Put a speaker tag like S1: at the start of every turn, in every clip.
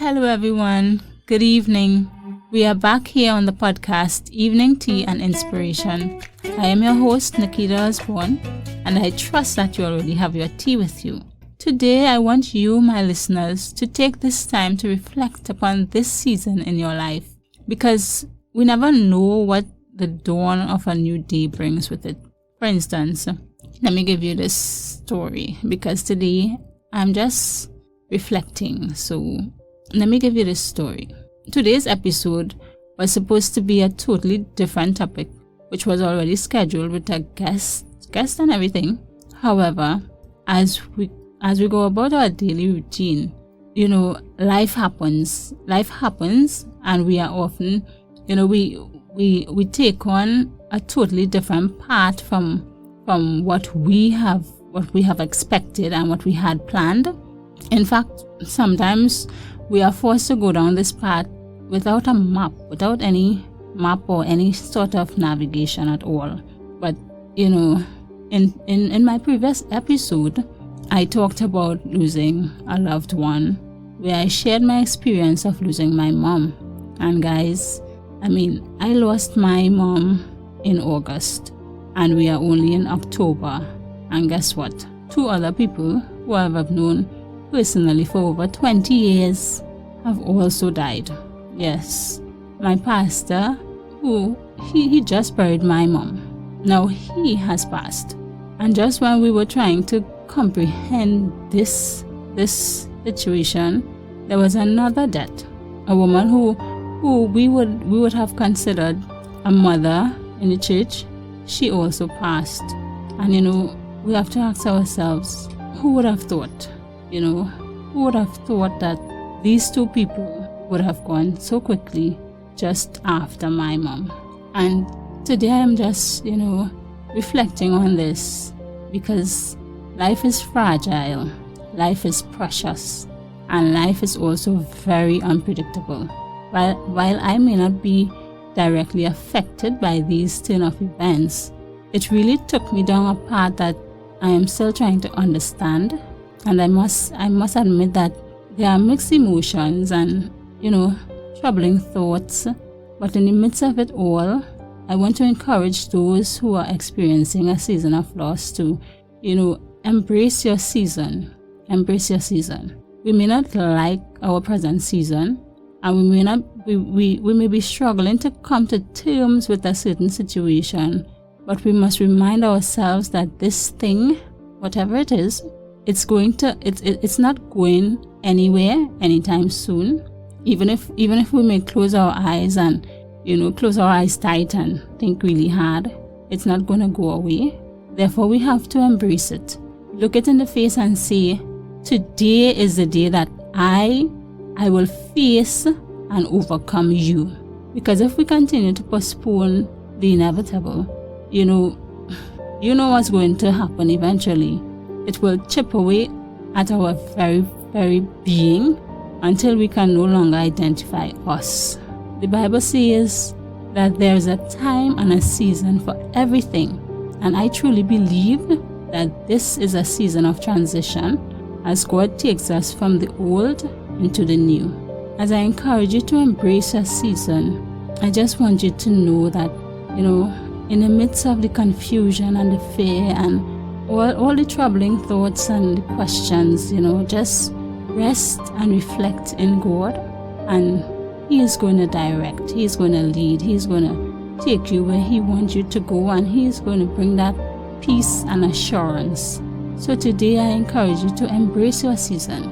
S1: Hello everyone, good evening. We are back here on the podcast Evening Tea and Inspiration. I am your host Nikita Osborne, and I trust that you already have your tea with you. Today I want you, my listeners, to take this time to reflect upon this season in your life, because we never know what the dawn of a new day brings with it. For instance, let me give you this story, because today I'm just reflecting. So let me give you this story. Today's episode was supposed to be a totally different topic, which was already scheduled with a guest and everything. However, as we go about our daily routine, life happens, and we are often, we take on a totally different path from what we have expected and what we had planned. In fact, sometimes we are forced to go down this path without any map or any sort of navigation at all. But in my previous episode, I talked about losing a loved one, where I shared my experience of losing my mom. And guys, I lost my mom in August, and we are only in October. And guess what? Two other people who I have known personally for over 20 years have also died. Yes, my pastor, who he just buried my mom. Now he has passed. And just when we were trying to comprehend this situation, there was another death. A woman who we would have considered a mother in the church. She also passed. And we have to ask ourselves, who would have thought? Who would have thought that these two people would have gone so quickly just after my mom? And today I'm just, reflecting on this, because life is fragile, life is precious, and life is also very unpredictable. While I may not be directly affected by these turn of events, it really took me down a path that I am still trying to understand. And I must admit that there are mixed emotions and, troubling thoughts. But in the midst of it all, I want to encourage those who are experiencing a season of loss to, embrace your season. Embrace your season. We may not like our present season, and we may be struggling to come to terms with a certain situation, but we must remind ourselves that this thing, whatever it is, it's not going anywhere anytime soon. Even if we may close our eyes and close our eyes tight and think really hard, it's not going to go away. Therefore, we have to embrace it. Look it in the face and say, today is the day that I will face and overcome you. Because if we continue to postpone the inevitable, you know what's going to happen eventually. It will chip away at our very, very being until we can no longer identify us. The Bible says that there is a time and a season for everything. And I truly believe that this is a season of transition as God takes us from the old into the new. As I encourage you to embrace a season, I just want you to know that, in the midst of the confusion and the fear and all the troubling thoughts and the questions, just rest and reflect in God, and He is going to direct, He is going to lead, He is going to take you where He wants you to go, and He is going to bring that peace and assurance. So today I encourage you to embrace your season.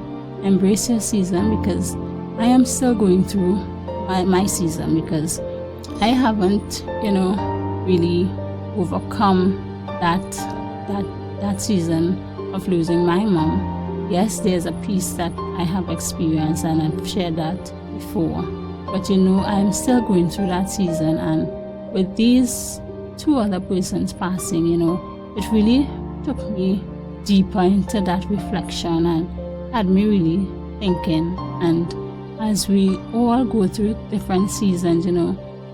S1: Embrace your season, because I am still going through my season, because I haven't, really overcome that season of losing my mom. Yes, there's a peace that I have experienced, and I've shared that before. But I'm still going through that season, and with these two other persons passing, it really took me deeper into that reflection and had me really thinking. And as we all go through different seasons,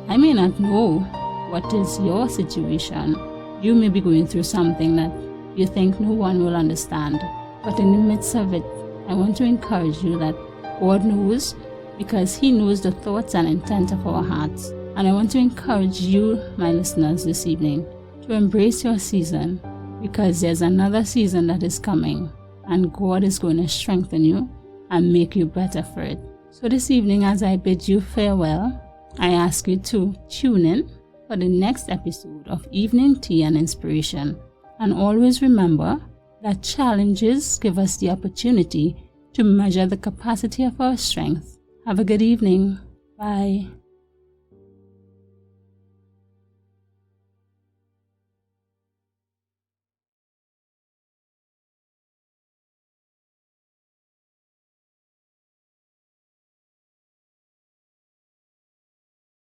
S1: I may not know what is your situation. You may be going through something that you think no one will understand. But in the midst of it, I want to encourage you that God knows, because He knows the thoughts and intent of our hearts. And I want to encourage you, my listeners, this evening to embrace your season, because there's another season that is coming, and God is going to strengthen you and make you better for it. So this evening, as I bid you farewell, I ask you to tune in for the next episode of Evening Tea and Inspiration. And always remember that challenges give us the opportunity to measure the capacity of our strength. Have a good evening. Bye.